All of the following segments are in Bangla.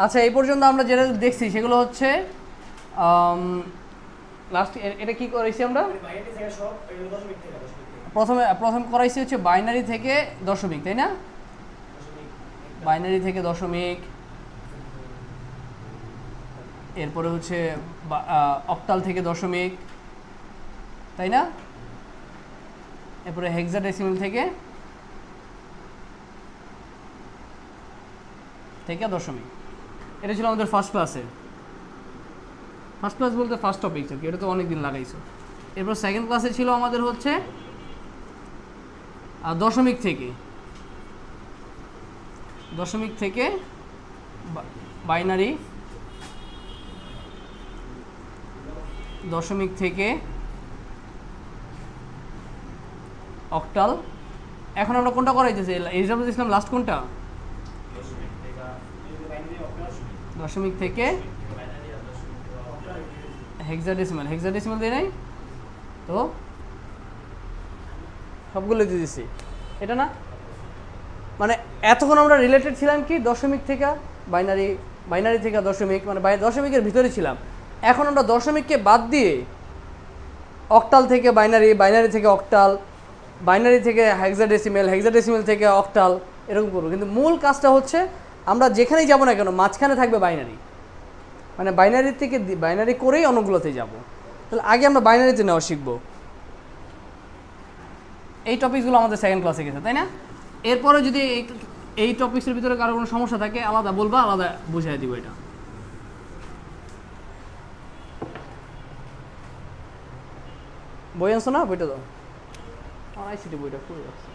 আচ্ছা, এই পর্যন্ত আমরা যেটা দেখছি সেগুলো হচ্ছে লাস্ট এটা কি করেছি আমরা প্রথম করাইছি হচ্ছে বাইনারি থেকে দশমিক, তাই না? বাইনারি থেকে দশমিক, এরপরে হচ্ছে অক্টাল থেকে দশমিক, তাই না? এরপরে হেক্সাডেসিমাল থেকে দশমিক। এটা ছিল আমাদের ফার্স্ট ক্লাসে। ফার্স্ট ক্লাস বলতে ফার্স্ট টপিক আর কি, এটা তো অনেক দিন লাগাইছো। এরপর সেকেন্ড ক্লাসে ছিল আমাদের হচ্ছে দশমিক থেকে বাইনারি, দশমিক থেকে অক্টাল। এখন আমরা কোনটা করাইতেছি? এক্সাম্পল দিয়েছিলাম লাস্ট কোনটা? দশমিক থেকে হেক্সাডেসিমাল। হেক্সাডেসিমাল দিয়ে নাই তো, সবগুলো দিয়ে দিছি, এটা না? মানে এতক্ষণ আমরা রিলেটেড ছিলাম কি দশমিক থেকে বাইনারি, বাইনারি থেকে দশমিক, মানে দশমিকের ভিতরে ছিলাম। এখন আমরা দশমিককে বাদ দিয়ে অক্টাল থেকে বাইনারি, বাইনারি থেকে অক্টাল, বাইনারি থেকে হেক্সাডেসিমাল, হেক্সাডেসিমাল থেকে অক্টাল, এরকম করবো। কিন্তু মূল কাজটা হচ্ছে আমরা যেখানেই যাব না কেন মাঝখানে থাকবে বাইনারি, মানে বাইনারি থেকে বাইনারি করেই অনেকগুলোতে যাব। তাহলে আগে আমরা বাইনারিতে নেওয়া শিখবো। এই টপিকসগুলো আমাদের সেকেন্ড ক্লাসে গেছে, তাই না? এরপরে যদি এই টপিক্সের ভিতরে কারো কোনো সমস্যা থাকে আলাদা বলবা, আলাদা বুঝাই দিব। এটা বই আনছো না? বইটা দাও, আমার আইসিটি বইটা খুলে রাখছি।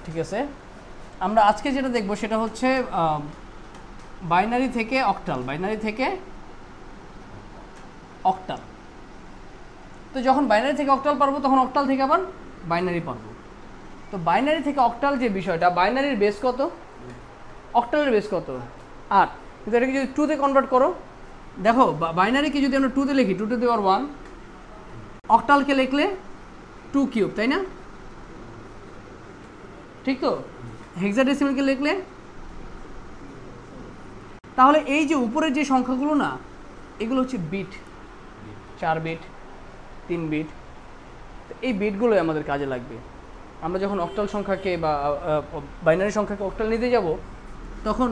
ঠিক আছে, আমরা আজকে যেটা দেখবো সেটা হচ্ছে বাইনারি থেকে অক্টাল, বাইনারি থেকে অক্টাল। তো যখন বাইনারি থেকে অক্টাল পারবো তখন অক্টাল থেকে আবার বাইনারি পারবো। তো বাইনারি থেকে অক্টাল যে বিষয়টা, বাইনারির বেস কত, অক্টালের বেস কত? 8। কিন্তু এটাকে যদি 2 তে কনভার্ট করো, দেখো বাইনারিকে যদি আমরা 2 তে লিখি 2 টু দি পাওয়ার 1, অক্টালকে লিখলে 2 কিউব, তাই না? ঠিক তো? হেক্সাডেসিমালকে লিখলে, তাহলে এই যে উপরের যে সংখ্যাগুলো না, এগুলো হচ্ছে বিট, 4 বিট, 3 বিট। এই বিটগুলোই আমাদের কাজে লাগবে। আমরা যখন অক্টাল সংখ্যাকে বা বাইনারি সংখ্যাকে অক্টাল নিতে যাব, তখন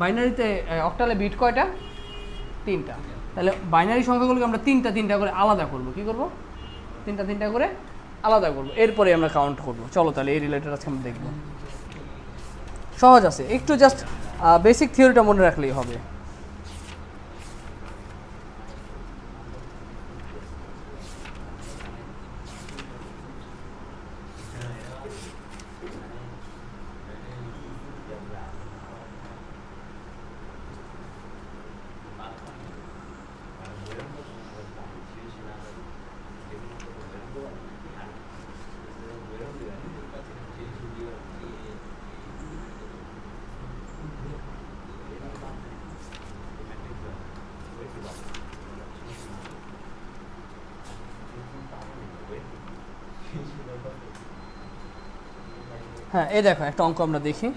বাইনারিতে অক্টালে বিট কয়টা? 3টা। তাহলে বাইনারি সংখ্যাগুলোকে আমরা 3টা করে আলাদা করব। কি করব? 3টা করে আলাদা করব, এরপরে আমরা কাউন্ট করব। চলো তাহলে এই রিলেটেড আজকে আমরা দেখব। সহজ আছে, একটু জাস্ট বেসিক থিওরিটা মনে রাখলেই হবে। হ্যাঁ, এই দেখো একটা অঙ্ক আমরা দেখি।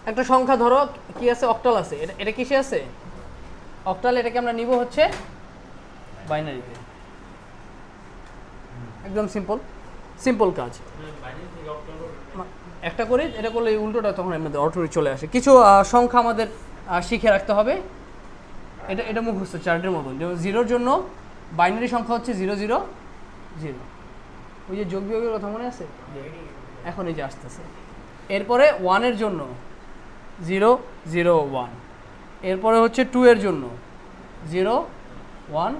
একটা সংখ্যা ধরো কি আছে, অক্টাল আছে। এটা কিসে আছে? অক্টাল। এটাকে আমরা নিব হচ্ছে বাইনারিতে। একদম সিম্পল কাজ। একটা করে এটা করলে উল্টোটা তখন আমাদের অটোমেটিক চলে আসে। কিছু সংখ্যা আমাদের শিখে রাখতে হবে। এটা মুখস্থ চার্টের মতন। যেমন 0-র জন্য বাইনারি সংখ্যা হচ্ছে 000। ওই যে যোগ বিয়োগের কথা মনে আছে? এখন এই যে আসতেছে। এরপরে 1-এর জন্য 001। এরপরে হচ্ছে 2-এর জন্য 010।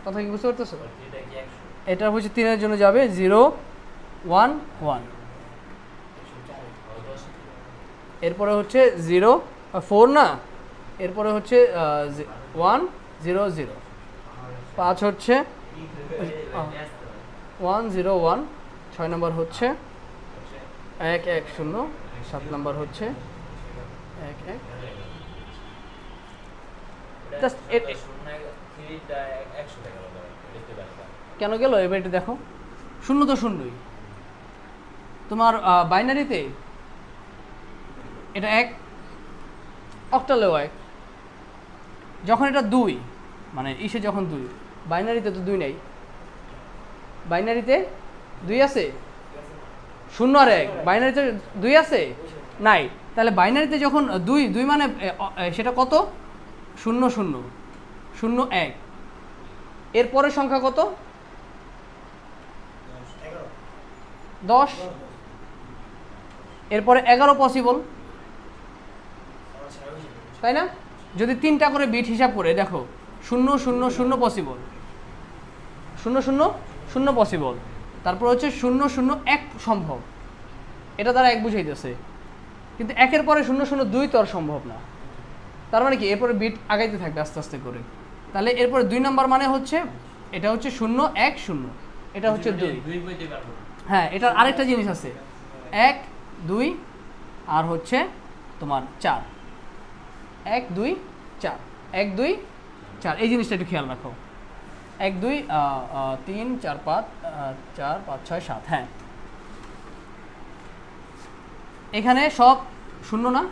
কথা কি বুঝতে পারতেছো? এটা হচ্ছে 3-এর জন্য যাবে 011। এরপরে হচ্ছে 04 না, এরপরে হচ্ছে 100। 5 হচ্ছে 101। 6 নম্বর হচ্ছে 110। 7 নম্বর হচ্ছে 11। জাস্ট কেন গেল এবার একটু দেখো, শূন্য তো শূন্যই। তোমার বাইনারিতে এটা 1, অক্টালেও 1। যখন এটা 2, মানে ইসে যখন 2, বাইনারিতে তো 2 নেই। বাইনারিতে 2 আছে, 0 আর 1, বাইনারিতে 2 আছে নাই। তাহলে বাইনারিতে যখন 2 মানে সেটা কত? 0 0 0 1। এরপরের সংখ্যা কত? 10। এরপরে 11 পসিবল, তাই না? যদি 3টা করে বিট হিসাব করে দেখো, 0 0 0 পসিবল, 0 0 0 পসিবল, তারপর হচ্ছে 0 0 1 সম্ভব, এটা দ্বারা 1 বুঝাইতেছে। কিন্তু 1-এর পরে 0 0 2 তো আর সম্ভব না। তার মানে কি এরপরে বিট আগাইতে থাকবে আস্তে আস্তে করে। তাহলে এরপরে 2 নাম্বার মানে হচ্ছে এটা হচ্ছে 0 1 0, এটা হচ্ছে 2। হ্যাঁ, এটার আরেকটা জিনিস আছে, 1 2 আর হচ্ছে তোমার 4, 1 2 4, 1 2 4, এই জিনিসটা একটু খেয়াল রাখো। 1 2 3 4 5 4 5 6 7। হ্যাঁ, এখানে সব শূন্য না?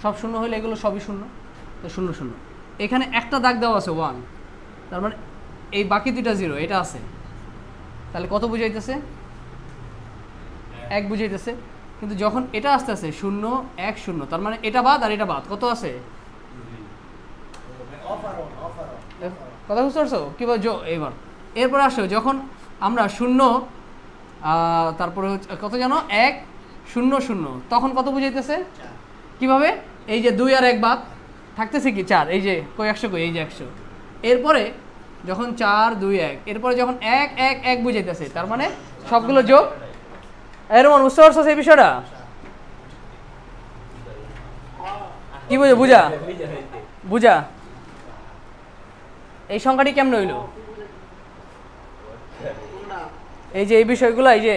সব শূন্য হলে এগুলো সবই শূন্য, তো 0 0। এখানে একটা দাগ দেওয়া আছে 1, তার মানে এই বাকি 2টা 0 এটা আছে। তাহলে কত বুঝাইতেছে? 1 বুঝাইতেছে। কিন্তু যখন এটা আসতে আছে 0 1 0, তার মানে এটা বাদ আর এটা বাদ, কত আছে? কথা বুঝতে পারছো কি বলছো? এইবার এরপর আসো, যখন আমরা 0 তারপরে কত জানো 1 0 0, তখন কত বুঝাইতেছে? কিভাবে? এই যে 2 আর 1 বাদ থাকতেছে কি 4, এই যে কই 100 কই, এই যে 100। এরপরে যখন 4 2 1, এরপরে যখন 1 1 1 বুঝাইতেছে, তার মানে সবগুলো যোগ। এরকম বুঝতে পারছো সেই বিষয়টা? কি বুঝে বুঝা বুঝা এই সংখ্যাটি কেমন হইল? এই যে এই বিষয়গুলো, এই যে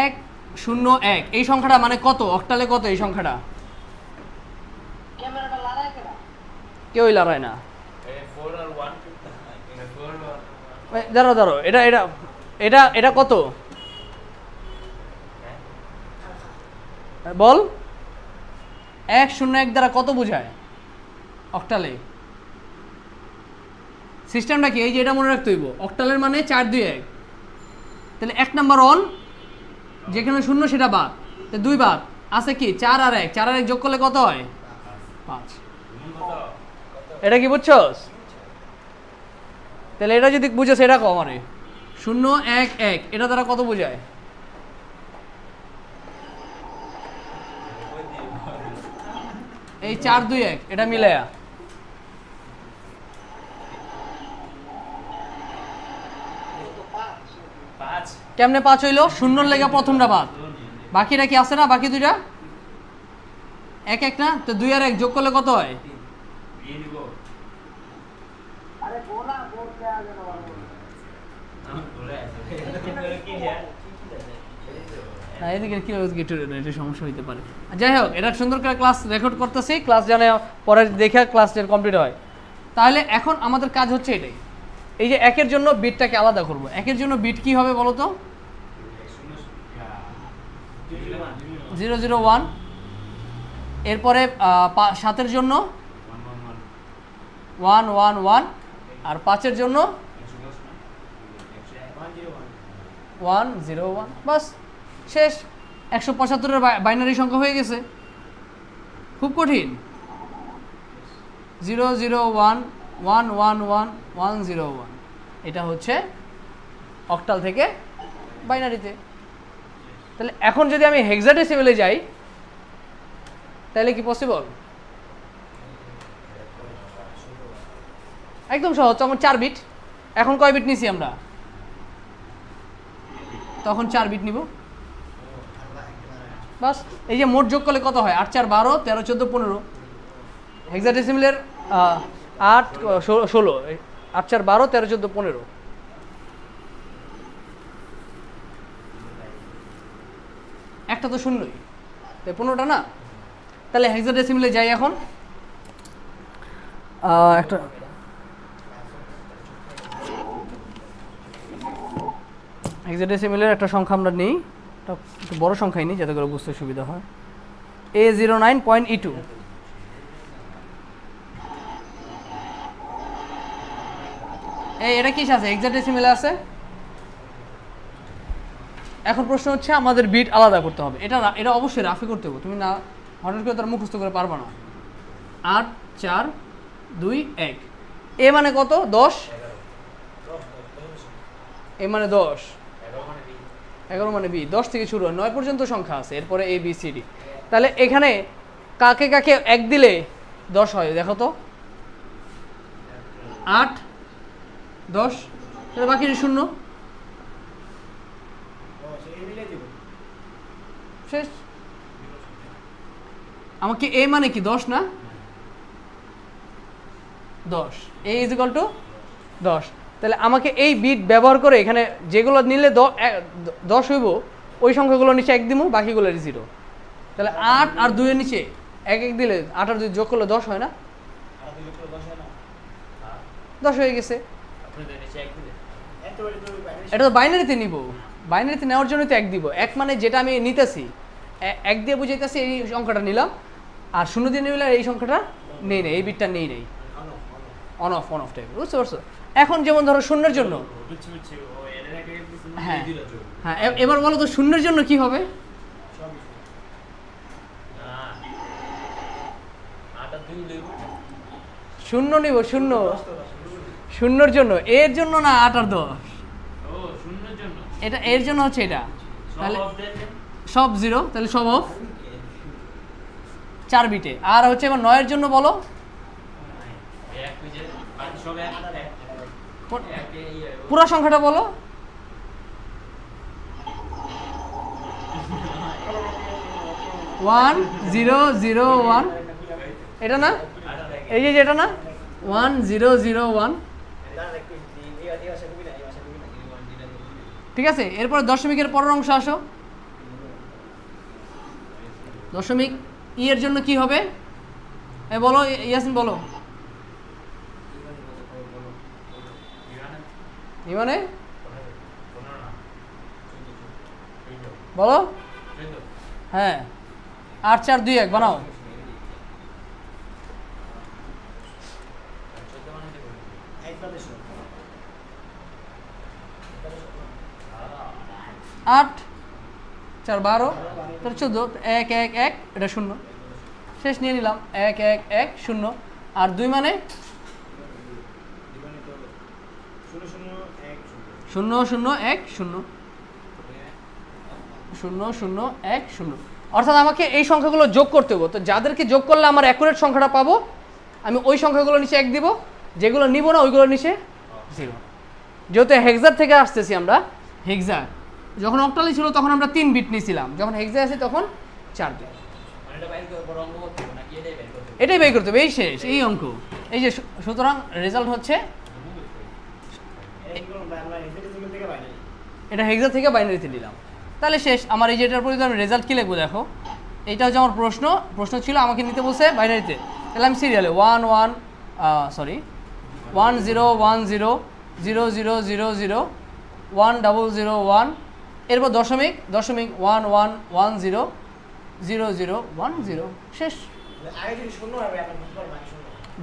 1 0 1, এই সংখ্যাটা মানে কত? অক্টালে কত এই সংখ্যাটা? কেউই লড়ায় না। দাঁড়ো দাঁড়ো, এটা এটা এটা এটা কত বল? 1 0 1 দ্বারা কত বোঝায় অক্টালে? সিস্টেমটা কি? এই যে এটা মনে রাখতে হইব, অক্টালের মানে 4 2 1। তাহলে 1 নাম্বার অন, যেখানে 0 সেটা বাদ, তো 2 বাদ আছে কি 4 আর 1, 4 আর 1 যোগ করলে কত হয়? 5। এটা কি বুঝছস? তাহলে এটা যদি বুঝছস এটা কম, আরে 0 1 1 এটা দ্বারা কত বোঝায়? এই 4 2 1 এটা মিলায়া কেমনে 5 হইলো? 0 লেগে প্রথমটা বাদ, বাকিটা কি আছে না? বাকি 2টা 1 1 না? তো 2 আর 1 যোগ করলে কত হয়? না, এদিকে কি এটা সমস্যা হইতে পারে। যাই হোক, এটা সুন্দর করে ক্লাস রেকর্ড করতেছি, ক্লাস জানে পরে দেখে ক্লাস কমপ্লিট হয়। তাহলে এখন আমাদের কাজ হচ্ছে এটাই, এই যে 1-এর জন্য বিটটাকে আলাদা করব। 1-এর জন্য বিট কি হবে বলো তো? 0 0 1। এরপরে 7-এর জন্য 1 1 1, আর 5-এর জন্য 1 0 1। বাস, শেষ। 175-এর বাইনারি সংখ্যা হয়ে গেছে। খুব কঠিন? 0 0 1 1 1 1 1 0 1, এটা হচ্ছে অক্টাল থেকে বাইনারিতে। তাহলে এখন যদি আমি হেক্সাডেসিমেলে যাই, তাহলে কি পসিবল? একদম সহজ। তখন 4 বিট। এখন কয় বিট নিছি আমরা? তখন 4 বিট নিব। বাস, এই যে মোট যোগ করলে কত হয়? 8 4 12 13 14 15। হেক্সাডেসিমেলের 8 16, 8 4 12 13 14 15। একটা তো শূন্যই, তাই 15টা না? তাহলে হেক্সাডেসিমেলে যাই এখন। একটা হেক্সাডেসিমেলের একটা সংখ্যা আমরা নিই, একটা একটু বড় সংখ্যাই নিই যাতে করে বুঝতে সুবিধা হয়। A09.E2, এটা কিস আছে? হেক্সাডেসিমেলে আছে। এখন প্রশ্ন হচ্ছে আমাদের বিট আলাদা করতে হবে। এটা অবশ্যই রাফে করতে হবে, তুমি না হঠাৎ করে তার মুখস্থ করে পারবা না। 8 4 2 1, এ মানে কত? 10, এ মানে 10, 11 মানে বি, 10 থেকে শুরু হয়, 9 পর্যন্ত সংখ্যা আছে, এরপরে এ বি সি ডি। তাহলে এখানে কাকে কাকে 1 দিলে 10 হয় দেখো তো? 8 10, তাহলে বাকি 0, শেষ। আমাকে এ মানে কি 10 না? 10, এ ইজ ইকুয়াল টু 10। তাহলে আমাকে এই বিট ব্যবহার করে এখানে যেগুলো নিলে 10 হইব, ওই সংখ্যাগুলো নিচে 1 দিব, বাকিগুলো 0। তাহলে 8 আর 2 এর নিচে 1 1 দিলে 8 আর 2 যোগ করলে 10 হয় না? 10 হয়ে গেছে। এটা তো বাইনারিতে নিব, বাইনারিতে নেওয়ার জন্য তো 1 দিব। 1 মানে যেটা আমি নিতেছি, 1 দিয়ে বুঝাইতেছি এই সংখ্যাটা নিলাম, আর 0 দিয়ে নিলে এই সংখ্যাটা নেই নেই, এই বিটটা নেই নেই, অন অফ টাইপ। বুঝতে পারছো? এখন যেমন ধরো 0 এর জন্য, হ্যাঁ হ্যাঁ, এবার বলো তো 0 এর জন্য কি হবে? 0 নিব, 0 জন্য, এর জন্য না 8 আর 10, এটা এর জন্য হচ্ছে এটা। তাহলে সব 0, তাহলে সব অফ 4 বিটে। আর হচ্ছে এবার 9 এর জন্য বলো, পুরো সংখ্যাটা বলো। 1 0 0 1, এটা না? এই যে এটা না? 1 0 0 1, ঠিক আছে। এরপর দশমিকের পরের অংশ আসো। দশমিক ই এর জন্য কি হবে? বলো ইয়াসিন, বলো। ই মানে বলো, হ্যাঁ 8 4 2 1 বানাও। 8 4 12, তাহলে 14, 1 1 1, এটা 0, শেষ নিয়ে নিলাম। 1 1 1 0, আর 2 মানে 0 0 1 0 0 0 1 0। অর্থাৎ আমাকে এই সংখ্যাগুলো যোগ করতে হবে। তো যাদেরকে যোগ করলে আমার অ্যাকুরেট সংখ্যাটা পাবো, আমি ওই সংখ্যাগুলো নিচে 1 দিব, যেগুলো নিব না ওইগুলো নিচে 0। যেহেতু হেক্সার থেকে আসতেছি আমরা, হেক্সা যখন অক্টালি ছিল তখন আমরা 3 বিট নিয়েছিলাম, যখন হেক্সা আছে তখন 4 বিট। এটাই বের করতে হবে, এই শেষ, এই অঙ্ক, এই যে। সুতরাং রেজাল্ট হচ্ছে এটা হেক্সা থেকে বাইনারিতে নিলাম, তাহলে শেষ। আমার এই যে এটার পরিবর্তে আমি রেজাল্ট কী লিখবো দেখো, এইটা হচ্ছে আমার প্রশ্ন ছিল, আমাকে নিতে বলছে বাইনারিতে, তাহলে আমি সিরিয়ালে 1 1 1 0 1 0 0 0 0 0 1 0 0 1, এরপর দশমিক 1 1 1 0 0 0 1 0, শেষ।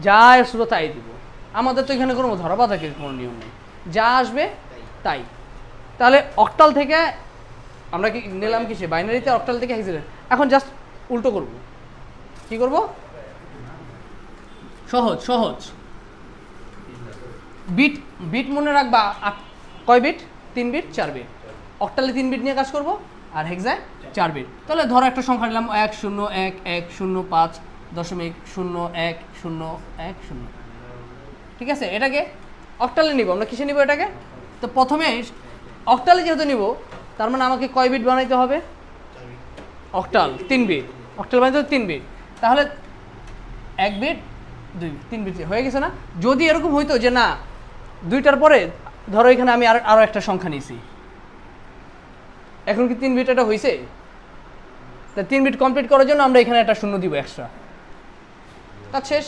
যা আসলো তাই দিব, আমাদের তো এখানে কোনো ধরা বাঁধাকে কোনো নিয়ম নেই, যা আসবে তাই। তাহলে অক্টাল থেকে আমরা কি নিলাম, কিসে? বাইনারিতে। অক্টাল থেকে হেক্সাডে। এখন জাস্ট উল্টো করব। কি করব? সহজ বিট মনে রাখবা, কয় বিট? 3 bit 4 bit. অক্টালে 3 বিট নিয়ে কাজ করব, আর হেক্সায় 4 বিট। তাহলে ধরো একটা সংখ্যা নিলাম 1 0 1 1 0 5 দশমিক 0 1 0 1 0, ঠিক আছে। এটাকে অক্টালে নিব, আমরা কিসে নিব এটাকে? তো প্রথমে অক্টালে যেহেতু নিব, তার মানে আমাকে কয় বিট বানাইতে হবে? অক্টাল 3 বিট, অক্টাল বানাইতে হবে 3 বিট। তাহলে 1 বিট 2 3 বিট হয়ে গেছে না? যদি এরকম হইতো যে না, 2টার পরে ধরো এখানে আমি আরও একটা সংখ্যা নিয়েছি, এখন কি 3 বিট এটা হয়েছে? তা 3 বিট কমপ্লিট করার জন্য আমরা এখানে একটা শূন্য দিব এক্সট্রা। কাজ শেষ।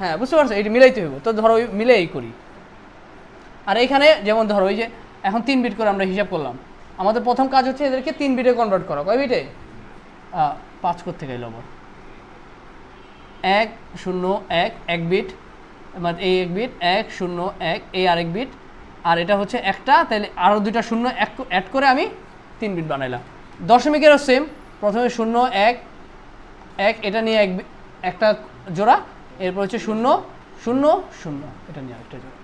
হ্যাঁ বুঝতে পারছো, এটা মিলাইতে হইব। তো ধরো মিলেই করি। আর এইখানে যেমন ধরো ওই যে এখন 3 বিট করে আমরা হিসাব করলাম, আমাদের প্রথম কাজ হচ্ছে এদেরকে 3 বিটে কনভার্ট করা। কয় বিটে? 5 করতে গেল আবার 1 0 1 1 বিট, মানে এই 1 বিট 1 0 1 এই আরেক বিট, আর এটা হচ্ছে একটা, তাহলে আরও দুইটা শূন্য অ্যাড করে আমি 3 বিট বানাইলাম। দশমিকেরও সেম, প্রথমে 0 1 1 এটা নিয়ে একটা জোড়া, এরপর হচ্ছে 0 0 0 এটা নিয়ে একটা জোড়া।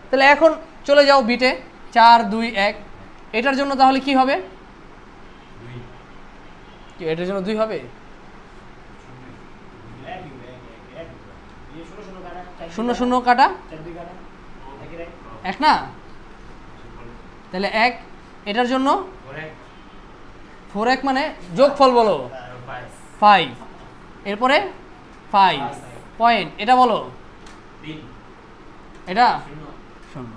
তাহলে এখন চলে যাও বিটে 4 2 1, এটার জন্য তাহলে কি হবে? কি এটার জন্য 2 হবে? 0 0 কাটা 1 না, তাহলে 1, এটার জন্য 4 1 মানে যোগফল বলো 5, এরপরে 5 পয়েন্ট, এটা বলো এটা 0।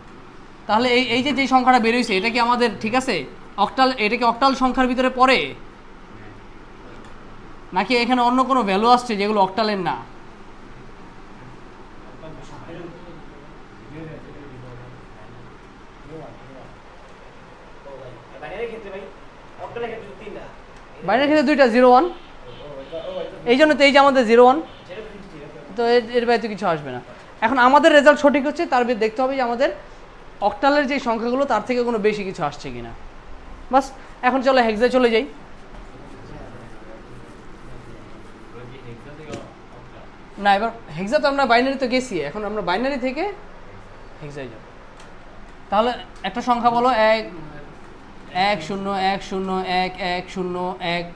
তাহলে এই যে সংখ্যাটা বের হয়েছে এটা কি আমাদের ঠিক আছে অক্টাল? এটা কি অক্টাল সংখ্যার ভিতরে পড়ে, নাকি এখানে অন্য কোনো ভ্যালু আসছে যেগুলো অক্টালের না? বাইরের ক্ষেত্রে 2টা 0 1, এই জন্য তো এই যে আমাদের 0 1, তো এর বাইরে তো কিছু আসবে না। এখন আমাদের রেজাল্ট সঠিক হচ্ছে, তার ভিতরে দেখতে হবে যে আমাদের অক্টালের যে সংখ্যাগুলো তার থেকে কোনো বেশি কিছু আসছে কিনা। বাস, এখন চলো হেক্সায় চলে যাই। না, এবার হেক্সা তো আমরা বাইনারি তো গেছি, এখন আমরা বাইনারি থেকে হেক্সায় যাব। তাহলে একটা সংখ্যা বলো 1 1 0 1 0 1 1 0 1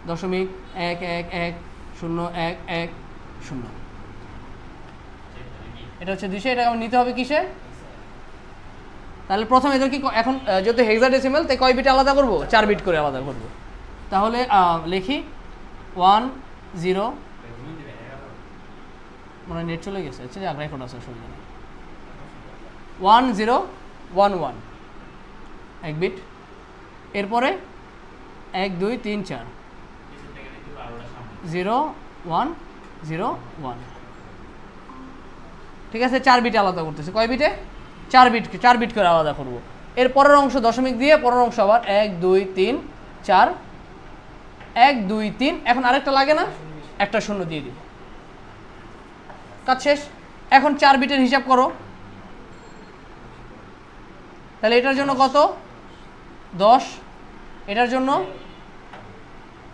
দশমিক 1 1 1 0 1 1 0, এটা হচ্ছে 200। এটা আমার নিতে হবে কিসে? তাহলে প্রথম এদেরকে এখন যেহেতু হেক্সাডেসিমাল তাই কয় বিট আলাদা করব? 4 বিট করে আলাদা করব। তাহলে লিখি 1 0, মানে নেট চলে গেছে, আচ্ছা যাক রেকর্ড আছে অসুবিধা নেই। 1 0 1 1 1 বিট, এরপরে 1 2 3 4 0 1 0 1, ঠিক আছে। 4 বিটে আলাদা করতেছে, কয় বিটে? 4 বিট করে আলাদা করব। এর পরের অংশ দশমিক দিয়ে, পরের অংশ আবার 1 2 3 4 1 2 3, এখন আরেকটা লাগে না, একটা শূন্য দিয়ে দিই, কাজ শেষ। এখন 4 বিটের হিসাব করো, তাহলে এটার জন্য কত? 10, এটার জন্য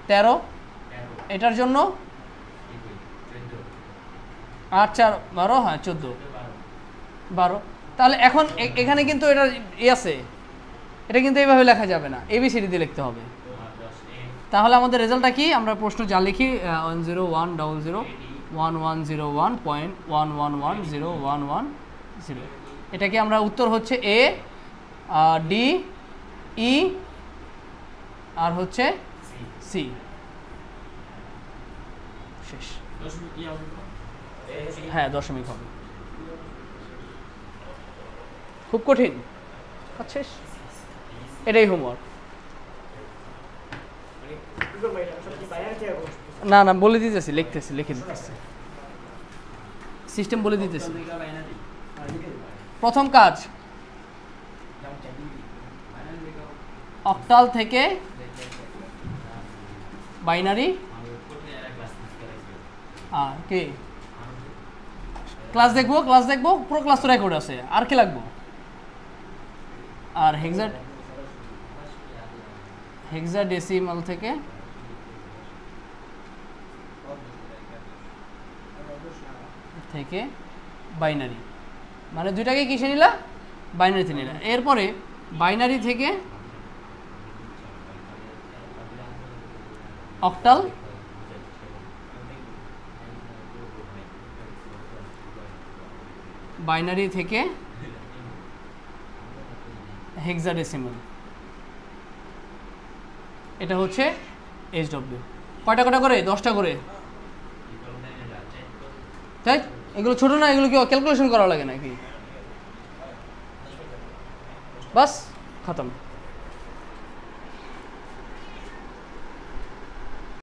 13, এটার জন্য 8 4 12, হ্যাঁ 14 12। তাহলে এখন এখানে কিন্তু এটা আছে, এটা কিন্তু এইভাবে লেখা যাবে না, এবিসিডি দিয়ে লিখতে হবে। তাহলে আমাদের রেজাল্টটা কি? আমরা প্রশ্ন যা লিখি 10100 1101.11101110, এটা কি আমরা উত্তর হচ্ছে এ, ডি, ই আর হচ্ছে সি। শেষ। হ্যাঁ দশমিক হবে, খুব কঠিন। আচ্ছা এটাই হোমওয়ার্ক। না না বলে দিতেছি, লিখতেছি, লিখে দিতেছি, সিস্টেম বলে দিতেছি। প্রথম কাজ অক্টাল থেকে বাইনারি, আর কি ক্লাস দেখবো, পুরো ক্লাস তো রেকর্ড আছে, আর কি লাগবো? আর হেক্সাডেসিমাল থেকে বাইনারি, মানে দুইটাকে কিসে নিলা? বাইনারিতে নিলা। এরপরে বাইনারি থেকে অক্টাল, বাইনারি থেকে হেক্সাডেসিমাল, এটা হচ্ছে এইচডব্লিউ। কয়টা করে? 10টা করে। তাই এগুলো ছোট না, এগুলো কি ক্যালকুলেশন করা লাগে নাকি? বাস খতম।